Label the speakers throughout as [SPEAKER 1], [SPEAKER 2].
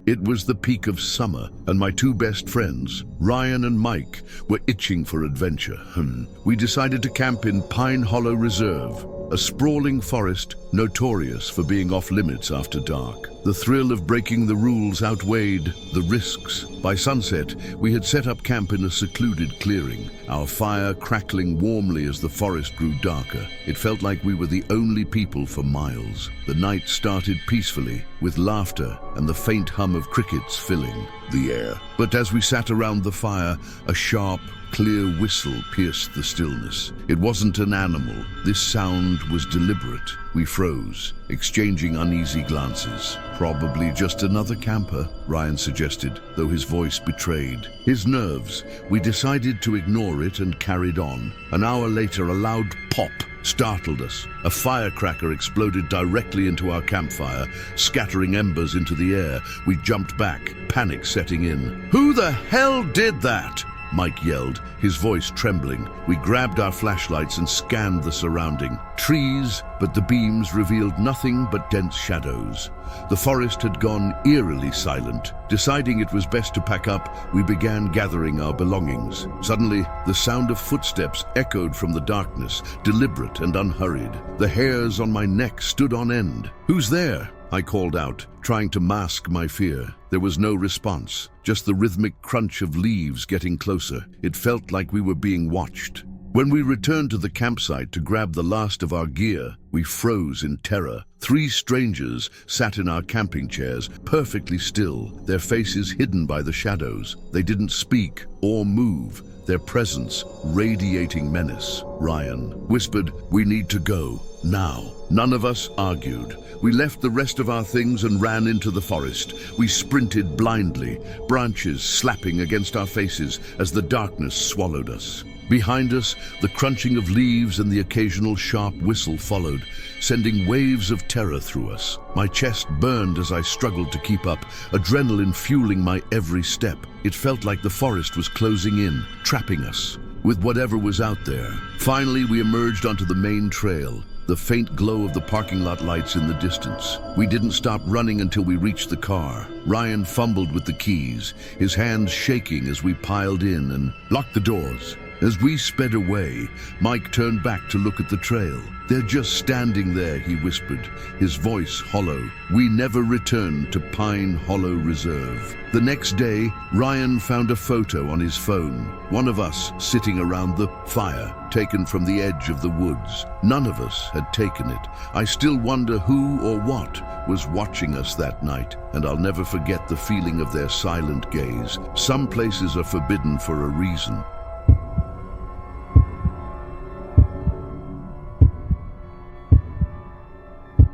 [SPEAKER 1] It was the peak of summer, and my two best friends, Ryan and Mike, were itching for adventure. We decided to camp in Pine Hollow Reserve, a sprawling forest notorious for being off-limits after dark. The thrill of breaking the rules outweighed the risks. By sunset, we had set up camp in a secluded clearing, our fire crackling warmly as the forest grew darker. It felt like we were the only people for miles. The night started peacefully, with laughter and the faint hum of crickets filling the air. But as we sat around the fire, a sharp, clear whistle pierced the stillness. It wasn't an animal. This sound was deliberate. We froze, exchanging uneasy glances. Probably just another camper, Ryan suggested, though his voice betrayed his nerves. We decided to ignore it and carried on. An hour later, a loud pop startled us. A firecracker exploded directly into our campfire, scattering embers into the air. We jumped back, panic setting in. "Who the hell did that?" Mike yelled, his voice trembling. We grabbed our flashlights and scanned the surrounding trees, but the beams revealed nothing but dense shadows. The forest had gone eerily silent. Deciding it was best to pack up, we began gathering our belongings. Suddenly, the sound of footsteps echoed from the darkness, deliberate and unhurried. The hairs on my neck stood on end. "Who's there?" I called out, trying to mask my fear. There was no response, just the rhythmic crunch of leaves getting closer. It felt like we were being watched. When we returned to the campsite to grab the last of our gear, we froze in terror. Three strangers sat in our camping chairs, perfectly still, their faces hidden by the shadows. They didn't speak or move, their presence radiating menace. Ryan whispered, "We need to go, now." None of us argued. We left the rest of our things and ran into the forest. We sprinted blindly, branches slapping against our faces as the darkness swallowed us. Behind us, the crunching of leaves and the occasional sharp whistle followed, sending waves of terror through us. My chest burned as I struggled to keep up, adrenaline fueling my every step. It felt like the forest was closing in, trapping us with whatever was out there. Finally, we emerged onto the main trail, the faint glow of the parking lot lights in the distance. We didn't stop running until we reached the car. Ryan fumbled with the keys, his hands shaking as we piled in and locked the doors. As we sped away, Mike turned back to look at the trail. "They're just standing there," he whispered, his voice hollow. We never returned to Pine Hollow Reserve. The next day, Ryan found a photo on his phone, one of us sitting around the fire, taken from the edge of the woods. None of us had taken it. I still wonder who or what was watching us that night, and I'll never forget the feeling of their silent gaze. Some places are forbidden for a reason.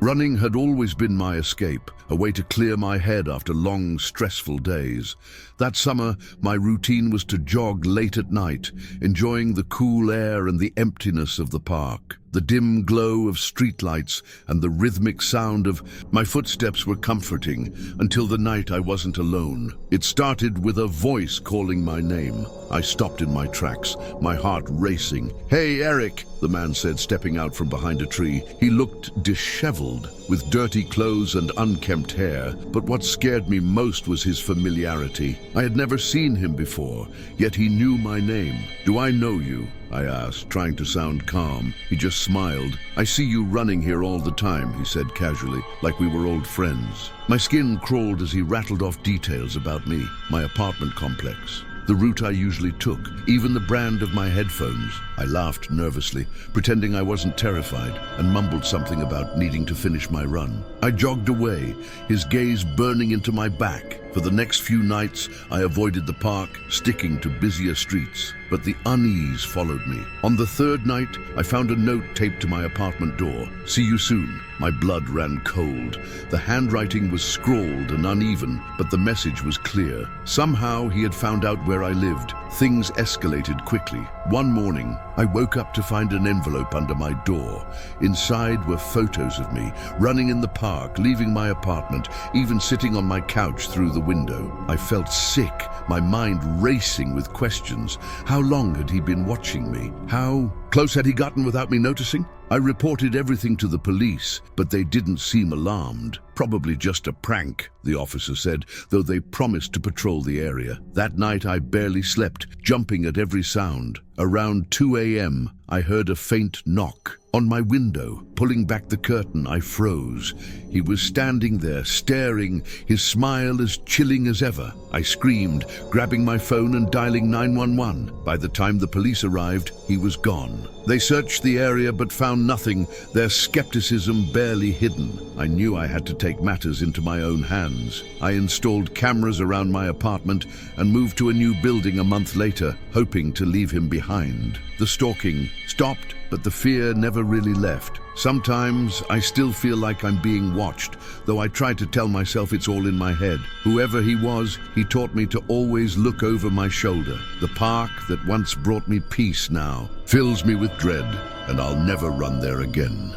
[SPEAKER 1] Running had always been my escape, a way to clear my head after long, stressful days. That summer, my routine was to jog late at night, enjoying the cool air and the emptiness of the park. The dim glow of streetlights and the rhythmic sound of my footsteps were comforting until the night I wasn't alone. It started with a voice calling my name. I stopped in my tracks, my heart racing. "Hey, Eric," the man said, stepping out from behind a tree. He looked disheveled, with dirty clothes and unkempt hair, but what scared me most was his familiarity. I had never seen him before, yet he knew my name. "Do I know you?" I asked, trying to sound calm. He just smiled. "I see you running here all the time," he said casually, like we were old friends. My skin crawled as he rattled off details about me, my apartment complex, the route I usually took, even the brand of my headphones. I laughed nervously, pretending I wasn't terrified, and mumbled something about needing to finish my run. I jogged away, his gaze burning into my back. For the next few nights, I avoided the park, sticking to busier streets. But the unease followed me. On the third night, I found a note taped to my apartment door. "See you soon." My blood ran cold. The handwriting was scrawled and uneven, but the message was clear. Somehow he had found out where I lived. Things escalated quickly. One morning, I woke up to find an envelope under my door. Inside were photos of me, running in the park, leaving my apartment, even sitting on my couch through the window. I felt sick, my mind racing with questions. How long had he been watching me? How close had he gotten without me noticing? I reported everything to the police, but they didn't seem alarmed. Probably just a prank, the officer said, though they promised to patrol the area. That night I barely slept, jumping at every sound. Around 2 a.m., I heard a faint knock on my window. Pulling back the curtain, I froze. He was standing there, staring, his smile as chilling as ever. I screamed, grabbing my phone and dialing 911. By the time the police arrived, he was gone. They searched the area but found nothing, their skepticism barely hidden. I knew I had to take matters into my own hands. I installed cameras around my apartment and moved to a new building a month later, hoping to leave him behind. The stalking stopped, but the fear never really left. Sometimes I still feel like I'm being watched, though I try to tell myself it's all in my head. Whoever he was, he taught me to always look over my shoulder. The park that once brought me peace now fills me with dread, and I'll never run there again.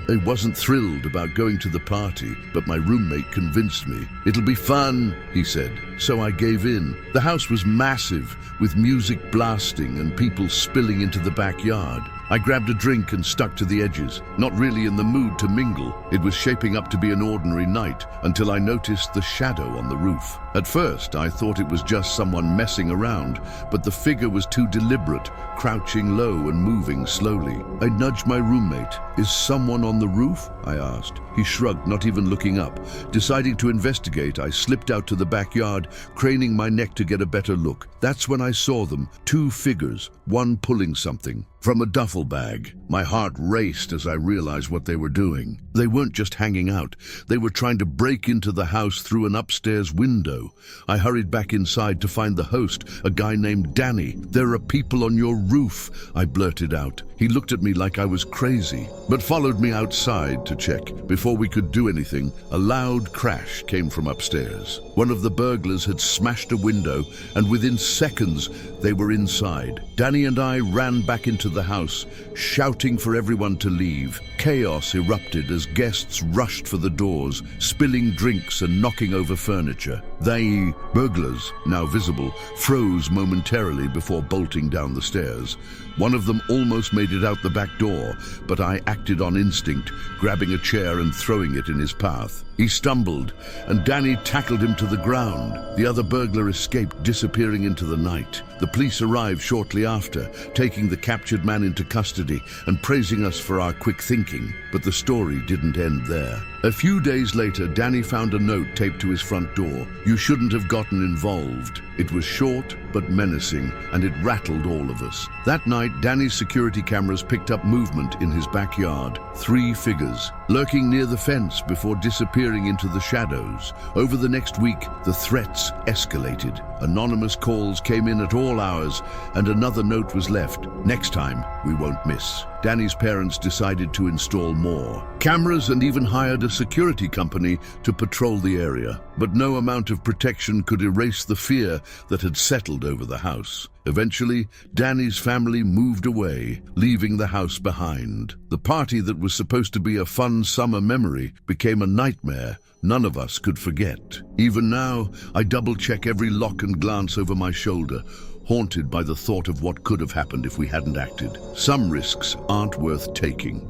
[SPEAKER 1] I wasn't thrilled about going to the party, but my roommate convinced me. "It'll be fun," he said. So I gave in. The house was massive, with music blasting and people spilling into the backyard. I grabbed a drink and stuck to the edges, not really in the mood to mingle. It was shaping up to be an ordinary night until I noticed the shadow on the roof. At first, I thought it was just someone messing around, but the figure was too deliberate, crouching low and moving slowly. I nudged my roommate. "Is someone on the roof?" I asked. He shrugged, not even looking up. Deciding to investigate, I slipped out to the backyard, craning my neck to get a better look. That's when I saw them, two figures, one pulling something from a duffel bag. My heart raced as I realized what they were doing. They weren't just hanging out. They were trying to break into the house through an upstairs window. I hurried back inside to find the host, a guy named Danny. "There are people on your roof," I blurted out. He looked at me like I was crazy, but followed me outside to check. Before we could do anything, a loud crash came from upstairs. One of the burglars had smashed a window, and within seconds, they were inside. Danny and I ran back into the house, shouting for everyone to leave. Chaos erupted as guests rushed for the doors, spilling drinks and knocking over furniture. They, burglars, now visible, froze momentarily before bolting down the stairs. One of them almost made it out the back door, but I acted on instinct, grabbing a chair and throwing it in his path. He stumbled, and Danny tackled him to the ground. The other burglar escaped, disappearing into the night. The police arrived shortly after, taking the captured man into custody and praising us for our quick thinking. But the story didn't end there. A few days later, Danny found a note taped to his front door. "You shouldn't have gotten involved." It was short but menacing, and it rattled all of us. That night, Danny's security cameras picked up movement in his backyard. 3 figures, lurking near the fence before disappearing into the shadows. Over the next week, the threats escalated. Anonymous calls came in at all hours, and another note was left: "Next time, we won't miss." Danny's parents decided to install more cameras and even hired a security company to patrol the area. But no amount of protection could erase the fear that had settled over the house. Eventually, Danny's family moved away, leaving the house behind. The party that was supposed to be a fun summer memory became a nightmare none of us could forget. Even now, I double-check every lock and glance over my shoulder, haunted by the thought of what could have happened if we hadn't acted. Some risks aren't worth taking,